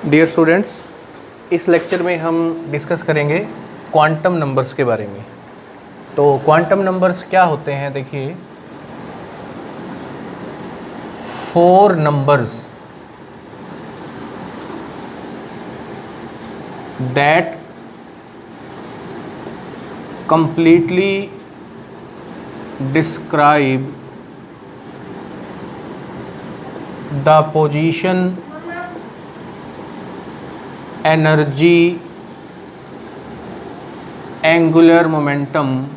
Dear students, इस lecture में हम डिस्कस करेंगे क्वांटम नंबर्स के बारे में। तो क्वांटम नंबर्स क्या होते हैं? देखिए, 4 numbers that completely describe the position, energy, angular momentum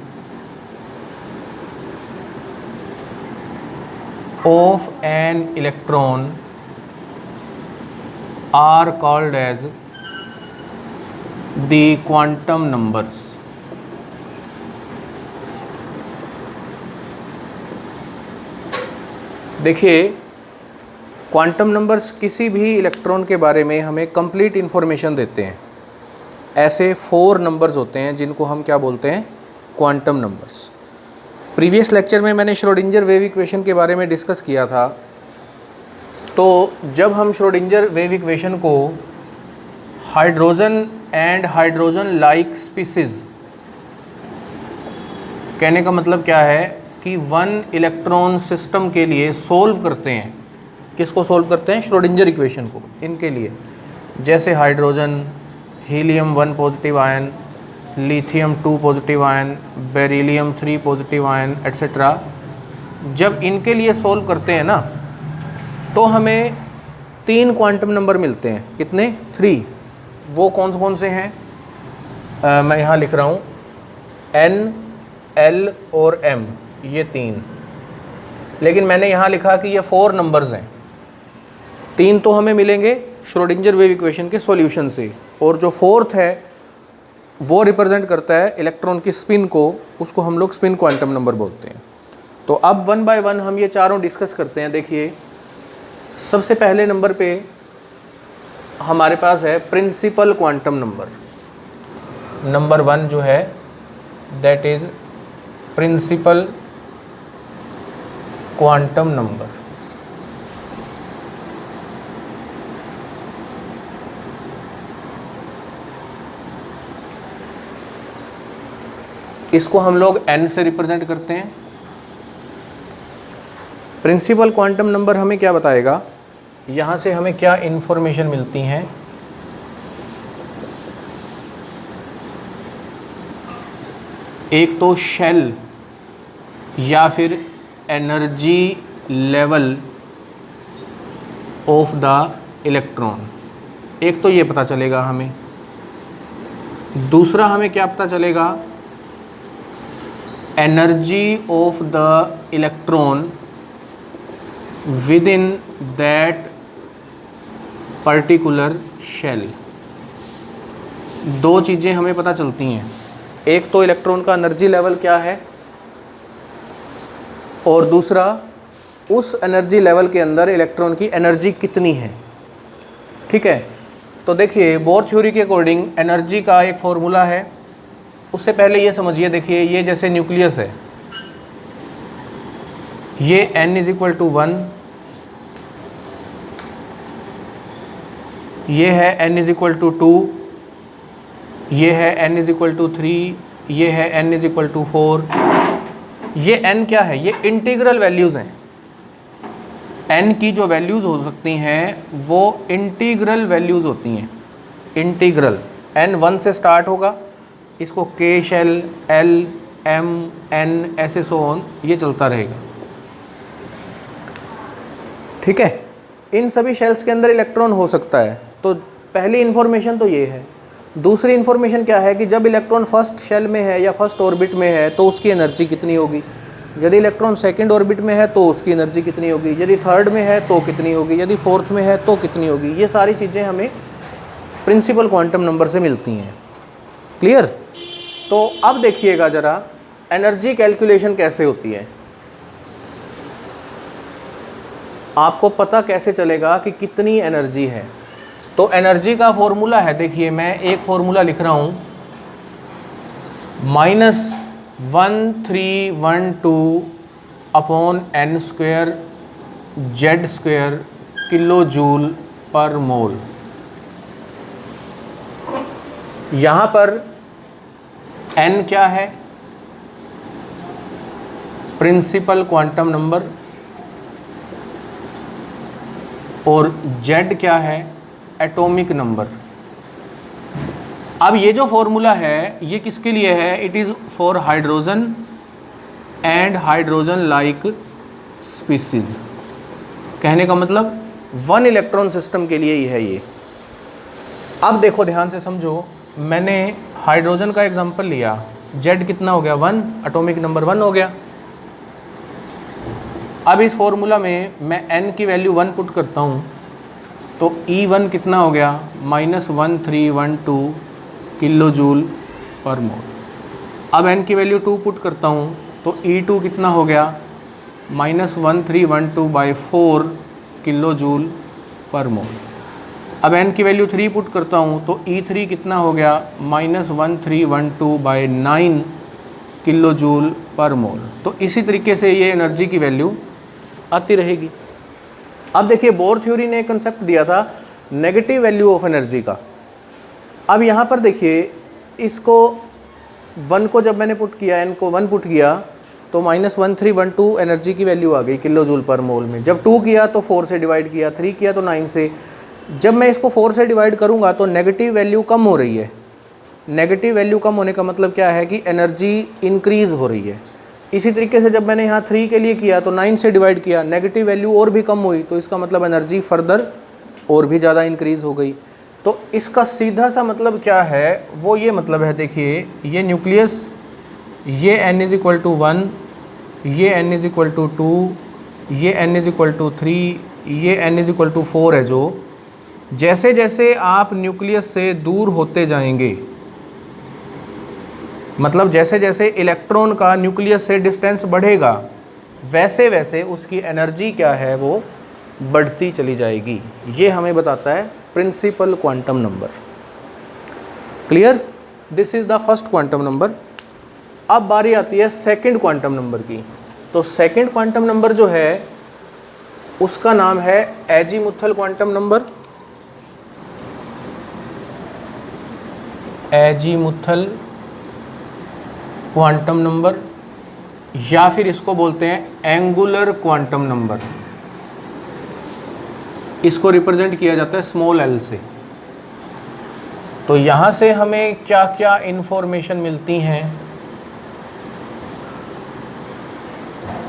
of an electron are called as the quantum numbers। देखिए, क्वांटम नंबर्स किसी भी इलेक्ट्रॉन के बारे में हमें कंप्लीट इन्फॉर्मेशन देते हैं। ऐसे 4 नंबर्स होते हैं जिनको हम क्या बोलते हैं? Quantum numbers. प्रीवियस लेक्चर में मैंने श्रोडिंगर वेव इक्वेशन के बारे में डिस्कस किया था। तो जब हम श्रोडिंगर वेव इक्वेशन को hydrogen and hydrogen like species, कहने का मतलब क्या है कि 1 इलेक्ट्रॉन सिस्टम के लिए सोल्व करते हैं। किसको सोल्व करते हैं? श्रोडिंगर इक्वेशन को। इनके लिए जैसे hydrogen, helium 1 positive ion, lithium 2 positive ion, beryllium 3 positive ion etcetera. जब इनके लिए सोल्व करते हैं ना, तो हमें 3 क्वांटम नंबर मिलते हैं। कितने? 3। वो कौन से हैं? मैं यहाँ लिख रहा हूँ N, L और M, ये 3। लेकिन मैंने यहाँ लिखा कि ये 4 नंबर्स हैं। 3 तो हमें मिलेंगे श्रोडिंगर वेव इक्वेशन के सॉल्यूशन से, और जो 4th है वो रिप्रेजेंट करता है इलेक्ट्रॉन की स्पिन को। उसको हम लोग स्पिन क्वांटम नंबर बोलते हैं। तो अब 1 बाय 1 हम ये चारों डिस्कस करते हैं। देखिए, सबसे पहले नंबर पे हमारे पास है प्रिंसिपल क्वांटम नंबर। नंबर 1 जो है that is principal quantum number. इसको हम लोग n से रिप्रेजेंट करते हैं। प्रिंसिपल क्वांटम नंबर हमें क्या बताएगा? यहाँ से हमें क्या इन्फॉर्मेशन मिलती हैं? एक तो शेल या फिर energy level of the electron, एक तो ये पता चलेगा हमें। दूसरा हमें क्या पता चलेगा? Energy of the electron within that particular shell. 2 चीज़ें हमें पता चलती हैं। एक तो इलेक्ट्रॉन का एनर्जी लेवल क्या है, और दूसरा उस एनर्जी लेवल के अंदर इलेक्ट्रॉन की एनर्जी कितनी है। ठीक है, तो देखिए, बोर थ्योरी के अकॉर्डिंग एनर्जी का एक फॉर्मूला है। उससे पहले ये समझिए, देखिए ये जैसे न्यूक्लियस है, ये n = 1, ये है n = 2, ये है n = 3, ये है n = 4। ये n क्या है? ये इंटीग्रल वैल्यूज़ हैं। n की जो वैल्यूज़ हो सकती हैं वो इंटीग्रल वैल्यूज़ होती हैं। इंटीग्रल n 1 से स्टार्ट होगा, इसको k shell, l, m, n ऐसे सो ऑन ये चलता रहेगा। ठीक है, इन सभी शेल्स के अंदर इलेक्ट्रॉन हो सकता है। तो पहली इन्फॉर्मेशन तो ये है। दूसरी इन्फॉर्मेशन क्या है कि जब इलेक्ट्रॉन फर्स्ट शेल में है या फर्स्ट ऑर्बिट में है तो उसकी एनर्जी कितनी होगी। यदि इलेक्ट्रॉन सेकंड ऑर्बिट में है तो उसकी एनर्जी कितनी होगी। यदि थर्ड में है तो कितनी होगी। यदि फोर्थ में है तो कितनी होगी। ये सारी चीज़ें हमें प्रिंसिपल क्वांटम नंबर से मिलती हैं। क्लियर? तो अब देखिएगा ज़रा, एनर्जी कैलकुलेशन कैसे होती है। आपको पता कैसे चलेगा कि कितनी एनर्जी है? तो एनर्जी का फॉर्मूला है, देखिए मैं एक फॉर्मूला लिख रहा हूँ, -1312 upon n² Z² kilo joule पर मोल। यहाँ पर n क्या है? प्रिंसिपल क्वांटम नंबर, और z क्या है? Atomic number. अब ये जो फॉर्मूला है ये किसके लिए है? It is for hydrogen and hydrogen like species. कहने का मतलब वन इलेक्ट्रॉन सिस्टम के लिए ही है ये। अब देखो ध्यान से समझो, मैंने हाइड्रोजन का एग्जांपल लिया, Z कितना हो गया? 1, एटॉमिक नंबर 1 हो गया। अब इस फॉर्मूला में मैं n की वैल्यू 1 पुट करता हूँ तो E1 कितना हो गया? -1312 किलो जूल पर मोल। अब n की वैल्यू 2 पुट करता हूँ तो E2 कितना हो गया? -1312/4 किलो जूल पर मोल। अब n की वैल्यू 3 पुट करता हूँ तो E3 कितना हो गया? -1312/9 किलो जूल पर मोल। तो इसी तरीके से ये एनर्जी की वैल्यू आती रहेगी। अब देखिए बोर थ्योरी ने एक कंसेप्ट दिया था नेगेटिव वैल्यू ऑफ एनर्जी का। अब यहाँ पर देखिए इसको 1 को जब मैंने पुट किया, n को 1 पुट किया तो -1312 एनर्जी की वैल्यू आ गई किलो जूल पर मोल में। जब 2 किया तो 4 से डिवाइड किया, 3 किया तो 9 से। जब मैं इसको 4 से डिवाइड करूँगा तो नेगेटिव वैल्यू कम हो रही है। नेगेटिव वैल्यू कम होने का मतलब क्या है कि एनर्जी इंक्रीज़ हो रही है। इसी तरीके से जब मैंने यहाँ 3 के लिए किया तो 9 से डिवाइड किया, नेगेटिव वैल्यू और भी कम हुई तो इसका मतलब एनर्जी फर्दर और भी ज़्यादा इंक्रीज़ हो गई। तो इसका सीधा सा मतलब क्या है? वो ये मतलब है, देखिए ये न्यूक्लियस, ये n = 1, ये n = 2, ये n = 3, ये n = 4 है। जो जैसे जैसे आप न्यूक्लियस से दूर होते जाएंगे, मतलब जैसे जैसे इलेक्ट्रॉन का न्यूक्लियस से डिस्टेंस बढ़ेगा वैसे वैसे उसकी एनर्जी क्या है वो बढ़ती चली जाएगी। ये हमें बताता है principal quantum number. Clear? This is the first quantum number. अब बारी आती है सेकंड क्वांटम नंबर की। तो सेकंड क्वांटम नंबर जो है उसका नाम है azimuthal quantum number. Azimuthal quantum number, या फिर इसको बोलते हैं एंगुलर क्वांटम नंबर। इसको रिप्रेजेंट किया जाता है स्मॉल l से। तो यहाँ से हमें क्या क्या इंफॉर्मेशन मिलती हैं?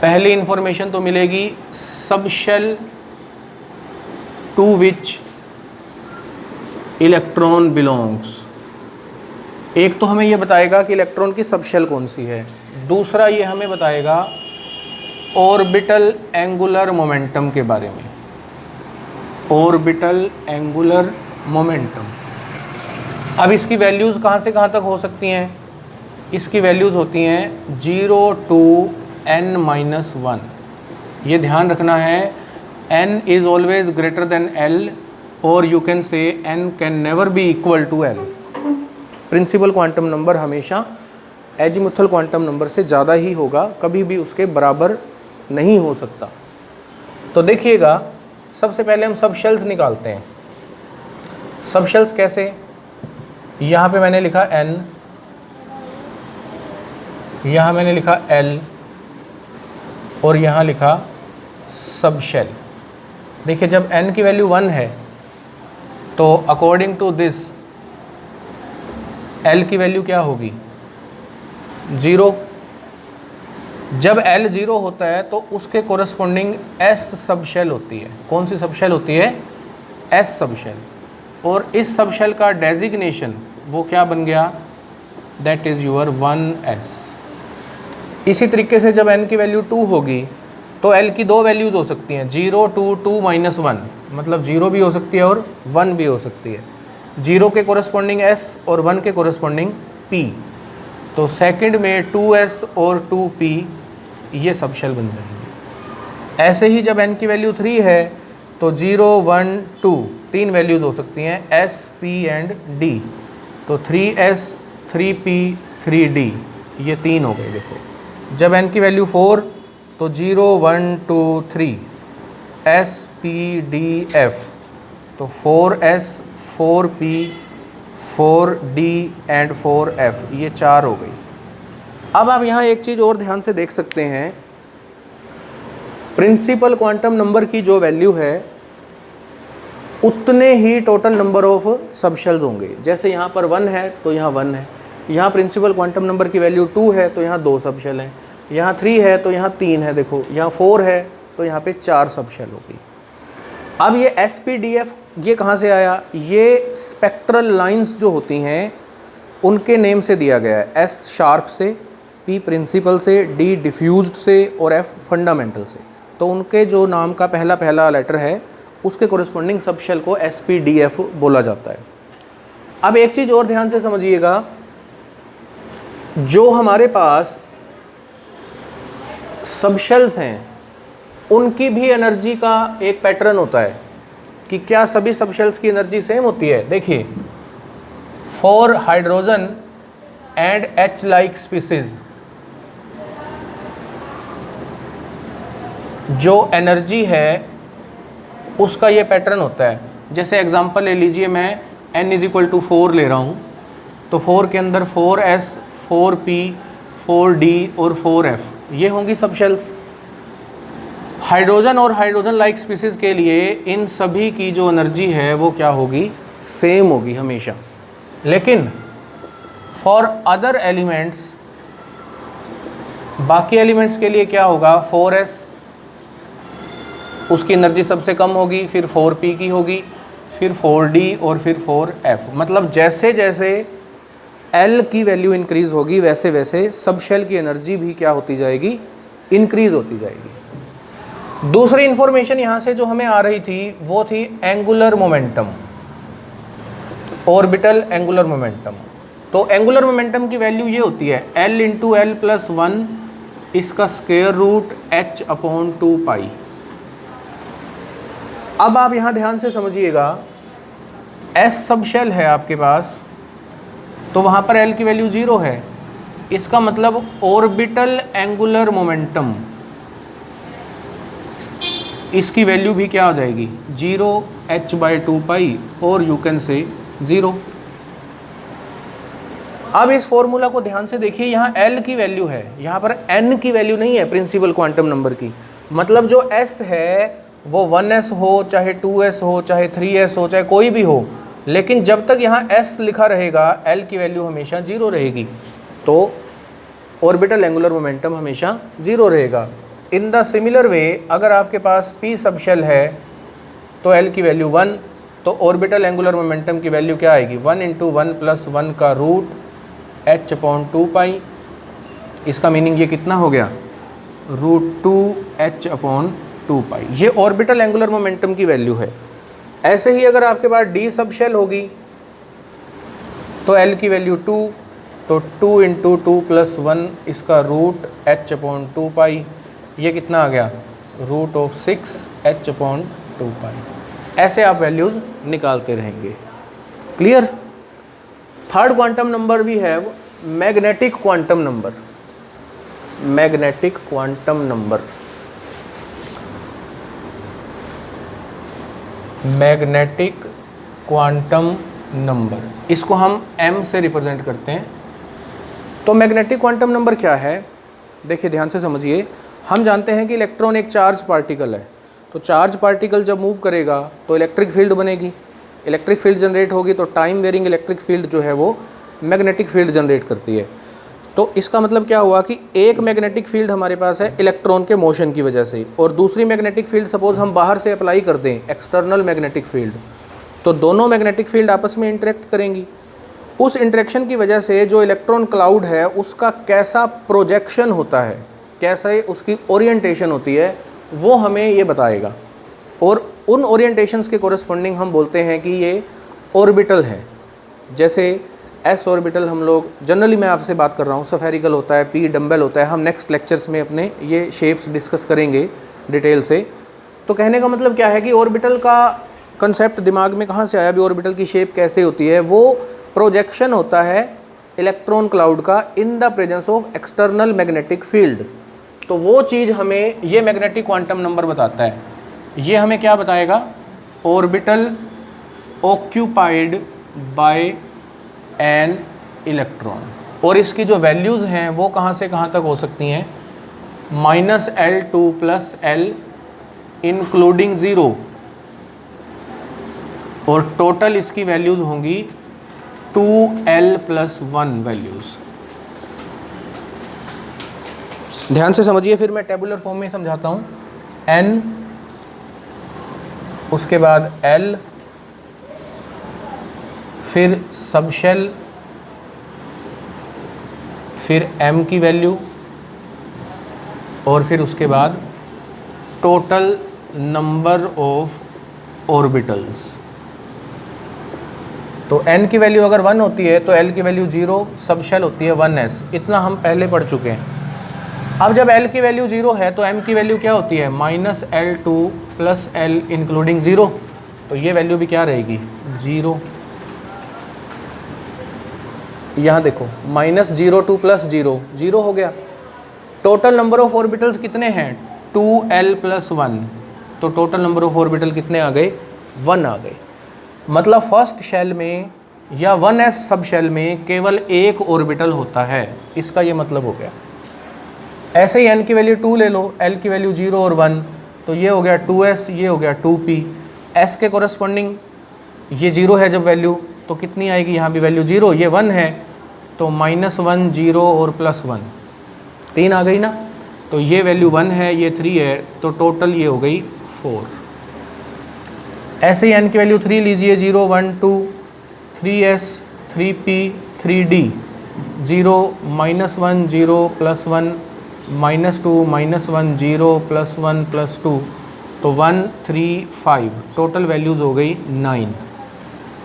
पहली इंफॉर्मेशन तो मिलेगी subshell to which electron belongs. एक तो हमें ये बताएगा कि इलेक्ट्रॉन की सबशेल कौन सी है। दूसरा ये हमें बताएगा ऑर्बिटल एंगुलर मोमेंटम के बारे में। ऑर्बिटल एंगुलर मोमेंटम, अब इसकी वैल्यूज़ कहाँ से कहाँ तक हो सकती हैं? इसकी वैल्यूज़ होती हैं 0 to n-1। ये ध्यान रखना है, n is always greater than l, और you can say n can never be equal to l। Principal quantum number हमेशा एजीमुथल क्वांटम नंबर से ज़्यादा ही होगा, कभी भी उसके बराबर नहीं हो सकता। तो देखिएगा, सबसे पहले हम सब शेल्स निकालते हैं। सब शेल्स कैसे? यहाँ पे मैंने लिखा n, यहाँ मैंने लिखा l, और यहाँ लिखा सब शेल। देखिए जब n की वैल्यू 1 है तो अकॉर्डिंग टू दिस l की वैल्यू क्या होगी? 0। जब l 0 होता है तो उसके कोरस्पॉन्डिंग s सब शेल होती है। कौन सी सब शेल होती है? s सब शेल। और इस सब शेल का डेजिग्नेशन वो क्या बन गया? That is your 1s। इसी तरीके से जब n की वैल्यू 2 होगी तो l की दो वैल्यूज़ हो सकती हैं, 0 to 2-1, मतलब 0 भी हो सकती है और 1 भी हो सकती है। 0 के कोरस्पॉन्डिंग s और 1 के कोरस्पॉन्डिंग p। तो सेकंड में 2s और 2p ये सब शेल बन जाएंगे। ऐसे ही जब n की वैल्यू 3 है तो 0, 1, 2 तीन वैल्यूज़ हो सकती हैं, s, p एंड d। तो 3s, 3p, 3d ये तीन हो गए। देखो जब n की वैल्यू 4 तो 0, 1, 2, 3 s, p, d, f। तो 4s, 4p, 4d and 4f, ये 4 हो गई। अब आप यहाँ एक चीज़ और ध्यान से देख सकते हैं, प्रिंसिपल क्वांटम नंबर की जो वैल्यू है उतने ही टोटल नंबर ऑफ सबशेल्स होंगे। जैसे यहाँ पर 1 है तो यहाँ 1 है, यहाँ प्रिंसिपल क्वांटम नंबर की वैल्यू 2 है तो यहाँ 2 सबशेल हैं, यहाँ 3 है तो यहाँ 3 है, देखो यहाँ 4 है तो यहाँ पे 4 सबशेल होगी। अब ये SPDF ये कहाँ से आया? ये स्पेक्ट्रल लाइंस जो होती हैं उनके नेम से दिया गया है, S शार्प से, P प्रिंसिपल से, D डिफ्यूज्ड से और F फंडामेंटल से। तो उनके जो नाम का पहला पहला लेटर है उसके कोरिस्पोंडिंग सबशेल को SPDF बोला जाता है। अब एक चीज़ और ध्यान से समझिएगा, जो हमारे पास सबशेल्स हैं उनकी भी एनर्जी का एक पैटर्न होता है कि क्या सभी सबशेल्स की एनर्जी सेम होती है। देखिए, for hydrogen and H like species जो एनर्जी है उसका ये पैटर्न होता है। जैसे एग्जांपल ले लीजिए, मैं n = 4 ले रहा हूँ, तो 4 के अंदर 4s, 4p, 4d और 4f ये होंगी सबशेल्स। हाइड्रोजन और हाइड्रोजन लाइक स्पीसीज़ के लिए इन सभी की जो एनर्जी है वो क्या होगी? सेम होगी हमेशा। लेकिन फॉर अदर एलिमेंट्स, बाकी एलिमेंट्स के लिए क्या होगा? 4s उसकी एनर्जी सबसे कम होगी, फिर 4p की होगी, फिर 4d और फिर 4f। मतलब जैसे जैसे L की वैल्यू इंक्रीज़ होगी वैसे वैसे सबशेल की एनर्जी भी क्या होती जाएगी? इंक्रीज़ होती जाएगी। दूसरी इन्फॉर्मेशन यहाँ से जो हमें आ रही थी वो थी angular momentum, orbital angular momentum. तो एंगुलर मोमेंटम की वैल्यू ये होती है L × L + 1 इसका स्क्वायर रूट h/2π। अब आप यहाँ ध्यान से समझिएगा, S सबशेल है आपके पास तो वहाँ पर L की वैल्यू 0 है। इसका मतलब ऑर्बिटल एंगुलर मोमेंटम इसकी वैल्यू भी क्या हो जाएगी? 0 h/2π और यू कैन से 0। अब इस फॉर्मूला को ध्यान से देखिए, यहाँ L की वैल्यू है, यहाँ पर N की वैल्यू नहीं है प्रिंसिपल क्वांटम नंबर की। मतलब जो S है वो 1s हो, चाहे 2s हो, चाहे 3s हो, चाहे कोई भी हो, लेकिन जब तक यहाँ S लिखा रहेगा L की वैल्यू हमेशा 0 रहेगी। तो ऑर्बिटल एंगुलर मोमेंटम हमेशा 0 रहेगा। इन द सिमिलर वे अगर आपके पास P सबशेल है तो L की वैल्यू 1, तो ऑर्बिटल एंगुलर मोमेंटम की वैल्यू क्या आएगी? 1 × 1 + 1 का रूट h/2π। इसका मीनिंग ये कितना हो गया? √2h/2π। ये ऑर्बिटल एंगुलर मोमेंटम की वैल्यू है। ऐसे ही अगर आपके पास D सबशेल होगी तो L की वैल्यू 2, तो 2 × 2 + 1 इसका रूट h/2π। ये कितना आ गया? √6h/2π। ऐसे आप वैल्यूज़ निकालते रहेंगे। Clear? Third quantum number we have magnetic quantum number. Magnetic quantum number, magnetic quantum number, इसको हम m से रिप्रेजेंट करते हैं। तो मैग्नेटिक क्वांटम नंबर क्या है? देखिए ध्यान से समझिए, हम जानते हैं कि इलेक्ट्रॉन एक चार्ज पार्टिकल है, तो चार्ज पार्टिकल जब मूव करेगा तो इलेक्ट्रिक फील्ड बनेगी, इलेक्ट्रिक फील्ड जनरेट होगी, तो टाइम वेरिंग इलेक्ट्रिक फील्ड जो है वो मैग्नेटिक फील्ड जनरेट करती है। तो इसका मतलब क्या हुआ कि एक मैग्नेटिक फील्ड हमारे पास है इलेक्ट्रॉन के मोशन की वजह से, और दूसरी मैग्नेटिक फील्ड सपोज हम बाहर से अप्लाई कर दें, एक्सटर्नल मैग्नेटिक फील्ड, तो दोनों मैग्नेटिक फील्ड आपस में इंटरेक्ट करेंगी। उस इंटरेक्शन की वजह से जो इलेक्ट्रॉन क्लाउड है उसका कैसा प्रोजेक्शन होता है, कैसे उसकी ओरिएंटेशन होती है, वो हमें ये बताएगा। और उन ओरिएंटेशंस के कोरस्पॉन्डिंग हम बोलते हैं कि ये ऑर्बिटल है। जैसे एस ऑर्बिटल हम लोग जनरली, मैं आपसे बात कर रहा हूँ, सफेरिकल होता है, पी डम्बल होता है। हम नेक्स्ट लेक्चर्स में अपने ये शेप्स डिस्कस करेंगे डिटेल से। तो कहने का मतलब क्या है कि ऑर्बिटल का कंसेप्ट दिमाग में कहाँ से आया? भी ऑर्बिटल की शेप कैसे होती है? वो प्रोजेक्शन होता है इलेक्ट्रॉन क्लाउड का in the presence of external magnetic field. तो वो चीज़ हमें ये मैग्नेटिक क्वांटम नंबर बताता है। ये हमें क्या बताएगा? Orbital occupied by an electron. और इसकी जो वैल्यूज़ हैं वो कहाँ से कहाँ तक हो सकती हैं, -L2 + L इंक्लूडिंग 0, और टोटल इसकी वैल्यूज़ होंगी 2L + 1 वैल्यूज़। ध्यान से समझिए, फिर मैं टेबुलर फॉर्म में समझाता हूँ। N, उसके बाद L, फिर सब शेल, फिर M की वैल्यू, और फिर उसके बाद टोटल नंबर ऑफ ऑर्बिटल्स। तो n की वैल्यू अगर 1 होती है तो l की वैल्यू 0, सब शेल होती है 1s। इतना हम पहले पढ़ चुके हैं। अब जब l की वैल्यू 0 है तो m की वैल्यू क्या होती है, -L2 + L इंक्लूडिंग 0। तो ये वैल्यू भी क्या रहेगी, 0। यहाँ देखो -02 + 0, 0 हो गया। टोटल नंबर ऑफ ऑर्बिटल्स कितने हैं, 2L + 1। तो टोटल नंबर ऑफ ऑर्बिटल कितने आ गए, 1 आ गए। मतलब फर्स्ट शेल में या 1s सब शेल में केवल एक ऑर्बिटल होता है, इसका ये मतलब हो गया। ऐसे ही n की वैल्यू 2 ले लो, l की वैल्यू 0 और 1, तो ये हो गया 2s, ये हो गया 2p। s के कोरस्पॉन्डिंग ये 0 है जब वैल्यू, तो कितनी आएगी, यहाँ भी वैल्यू 0, ये 1 है, तो -1, 0 और +1, 3 आ गई ना। तो ये वैल्यू 1 है, ये 3 है, तो टोटल ये हो गई 4। ऐसे ही n की वैल्यू 3 लीजिए, 0, 1, 2, 3s, 3p, 3d, 0, -1, 0, +1, -2, -1, 0, +1, +2, तो 1, 3, 5, टोटल वैल्यूज़ हो गई 9।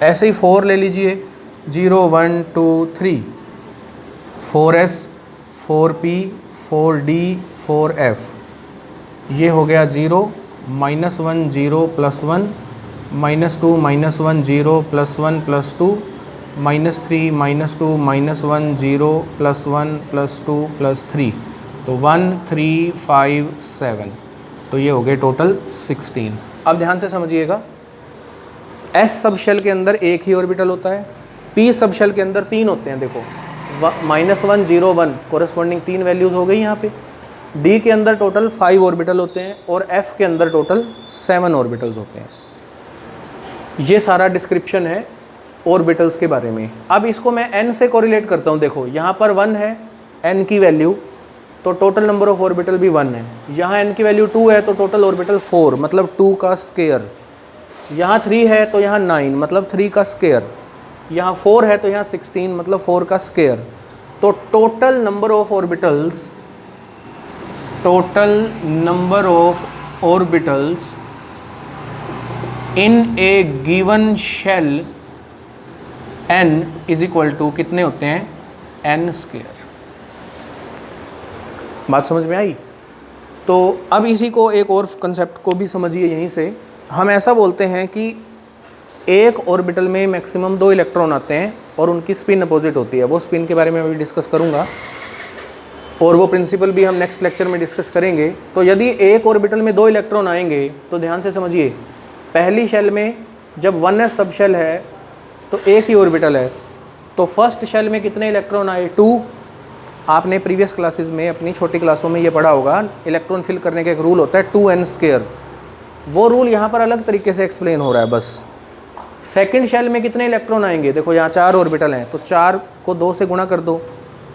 ऐसे ही 4 ले लीजिए, 0, 1, 2, 3, 4s, 4p, 4d, 4f, ये हो गया 0, -1, 0, +1, -2, -1, 0, +1, +2, -3, -2, -1, 0, +1, +2, +3, तो 1, 3, 5, 7, तो ये हो गए टोटल 16। अब ध्यान से समझिएगा, S सब शेल के अंदर एक ही ऑर्बिटल होता है, P सब शेल के अंदर 3 होते हैं। देखो -1, 0, 1 कोरस्पॉन्डिंग 3 वैल्यूज़ हो गई यहाँ पे। D के अंदर टोटल 5 ऑर्बिटल होते हैं और F के अंदर टोटल 7 ऑर्बिटल्स होते हैं। ये सारा डिस्क्रिप्शन है ऑर्बिटल्स के बारे में। अब इसको मैं n से कोरिलेट करता हूँ। देखो यहाँ पर 1 है n की वैल्यू, तो टोटल नंबर ऑफ ऑर्बिटल भी 1 है। यहाँ n की वैल्यू 2 है तो टोटल ऑर्बिटल 4, मतलब 2 का स्क्वायर। यहाँ 3 है तो यहाँ 9, मतलब 3 का स्क्वायर। यहाँ 4 है तो यहाँ 16, मतलब 4 का स्क्वायर। तो total number of orbitals, in a given shell n = कितने होते हैं, n²। बात समझ में आई? तो अब इसी को एक और कंसेप्ट को भी समझिए। यहीं से हम ऐसा बोलते हैं कि एक ऑर्बिटल में मैक्सिमम 2 इलेक्ट्रॉन आते हैं और उनकी स्पिन अपोजिट होती है। वो स्पिन के बारे में अभी डिस्कस करूंगा और वो प्रिंसिपल भी हम नेक्स्ट लेक्चर में डिस्कस करेंगे। तो यदि एक ऑर्बिटल में 2 इलेक्ट्रॉन आएंगे तो ध्यान से समझिए, पहली शेल में जब 1s सब शेल है तो एक ही ऑर्बिटल है, तो फर्स्ट शेल में कितने इलेक्ट्रॉन आए, 2। आपने प्रीवियस क्लासेस में, अपनी छोटी क्लासों में ये पढ़ा होगा, इलेक्ट्रॉन फिल करने का एक रूल होता है 2n²। वो रूल यहाँ पर अलग तरीके से एक्सप्लेन हो रहा है बस। सेकंड शेल में कितने इलेक्ट्रॉन आएंगे, देखो यहाँ 4 ऑर्बिटल हैं, तो 4 को 2 से गुणा कर दो,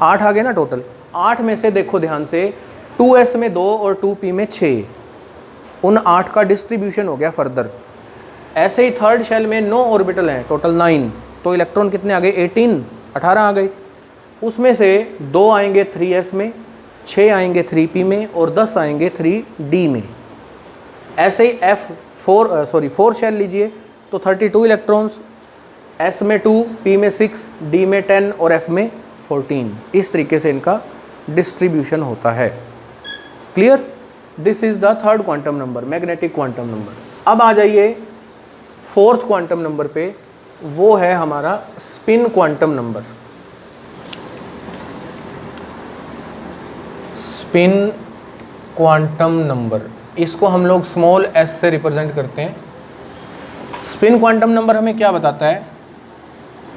8 आ गए ना टोटल। 8 में से देखो ध्यान से, 2s में 2 और 2p में 6, उन 8 का डिस्ट्रीब्यूशन हो गया फर्दर। ऐसे ही थर्ड शेल में 9 ऑर्बिटल हैं, टोटल 9, तो इलेक्ट्रॉन कितने आ गए, 18 आ गए। उसमें से 2 आएंगे 3s में, 6 आएंगे 3p में और 10 आएंगे 3d में। ऐसे ही फोर शेल लीजिए तो 32 इलेक्ट्रॉन्स, s में 2, p में 6, d में 10 और f में 14। इस तरीके से इनका डिस्ट्रीब्यूशन होता है। Clear? This is the third quantum number, magnetic quantum number. अब आ जाइए फोर्थ क्वांटम नंबर पे, वो है हमारा spin quantum number. Spin quantum number, इसको हम लोग स्मॉल s से रिप्रेजेंट करते हैं। स्पिन क्वांटम नंबर हमें क्या बताता है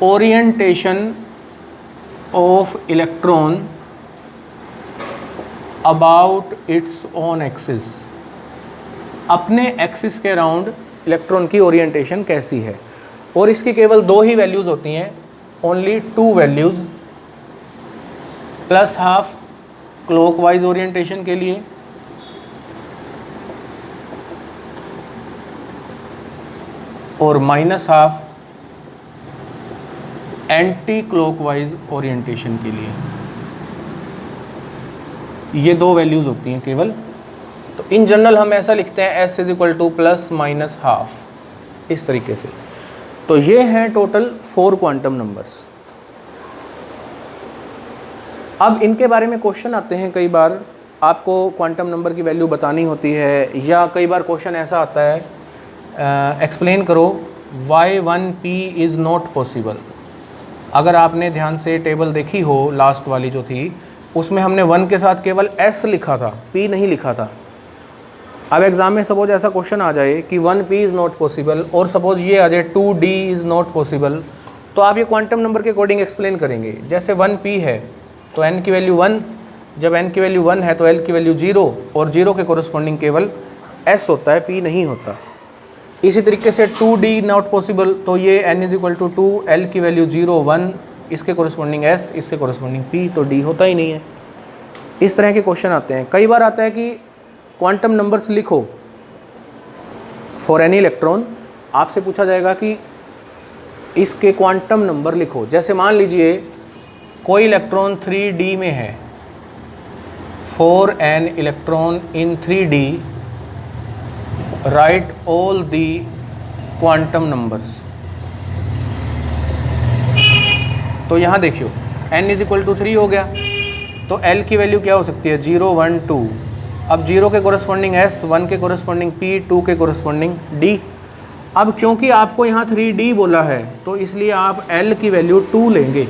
orientation of electron about its own axis, अपने एक्सिस के अराउंड इलेक्ट्रॉन की ओरिएंटेशन कैसी है। और इसकी केवल दो ही वैल्यूज़ होती हैं, only two values, +½ clockwise orientation के लिए और -½ एंटी क्लॉकवाइज ओरिएंटेशन के लिए। ये दो वैल्यूज़ होती हैं केवल। तो इन जनरल हम ऐसा लिखते हैं S = +-½ इस तरीके से। तो ये हैं टोटल 4 क्वांटम नंबर्स। अब इनके बारे में क्वेश्चन आते हैं, कई बार आपको क्वांटम नंबर की वैल्यू बतानी होती है, या कई बार क्वेश्चन ऐसा आता है एक्सप्लेन करो why 1p is not possible. अगर आपने ध्यान से टेबल देखी हो लास्ट वाली जो थी, उसमें हमने 1 के साथ केवल S लिखा था, P नहीं लिखा था। अब एग्ज़ाम में सपोज ऐसा क्वेश्चन आ जाए कि 1p इज़ नॉट पॉसिबल, और सपोज ये आ जाए 2d इज़ नॉट पॉसिबल, तो आप ये क्वांटम नंबर के अकॉर्डिंग एक्सप्लेन करेंगे। जैसे 1p है तो n की वैल्यू 1, जब n की वैल्यू 1 है तो l की वैल्यू 0, और 0 के कोरस्पॉन्डिंग केवल s होता है, p नहीं होता। इसी तरीके से 2d नॉट पॉसिबल, तो ये n = 2, l की वैल्यू 0, 1, इसके कोरस्पॉन्डिंग s, इसके कोरस्पॉन्डिंग p, तो d होता ही नहीं है। इस तरह के क्वेश्चन आते हैं। कई बार आता है कि क्वांटम नंबर्स लिखो फॉर एनी इलेक्ट्रॉन, आपसे पूछा जाएगा कि इसके क्वांटम नंबर लिखो। जैसे मान लीजिए कोई इलेक्ट्रॉन 3d में है, for an electron in 3d right all the quantum numbers. तो यहाँ देखियो n = 3 हो गया, तो l की वैल्यू क्या हो सकती है, 0, 1, 2। अब 0 के कोरस्पॉन्डिंग s, 1 के कोरस्पॉन्डिंग p, 2 के कोरस्पॉन्डिंग d। अब क्योंकि आपको यहाँ 3d बोला है, तो इसलिए आप l की वैल्यू 2 लेंगे।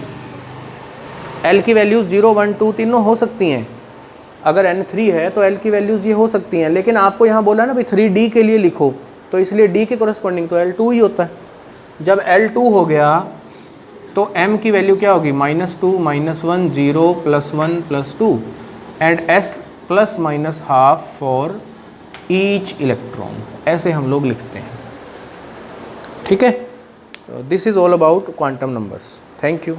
l की वैल्यूज़ 0, 1, 2 तीनों हो सकती हैं। अगर n 3 है तो l की वैल्यूज़ ये हो सकती हैं, लेकिन आपको यहाँ बोला ना भाई 3d के लिए लिखो, तो इसलिए d के कोरस्पॉन्डिंग तो l2 ही होता है। जब l2 हो गया तो m की वैल्यू क्या होगी, -2, -1, 0, +1, +2 and s ±½ for each electron. ऐसे हम लोग लिखते हैं। ठीक है, this is all about quantum numbers. Thank you.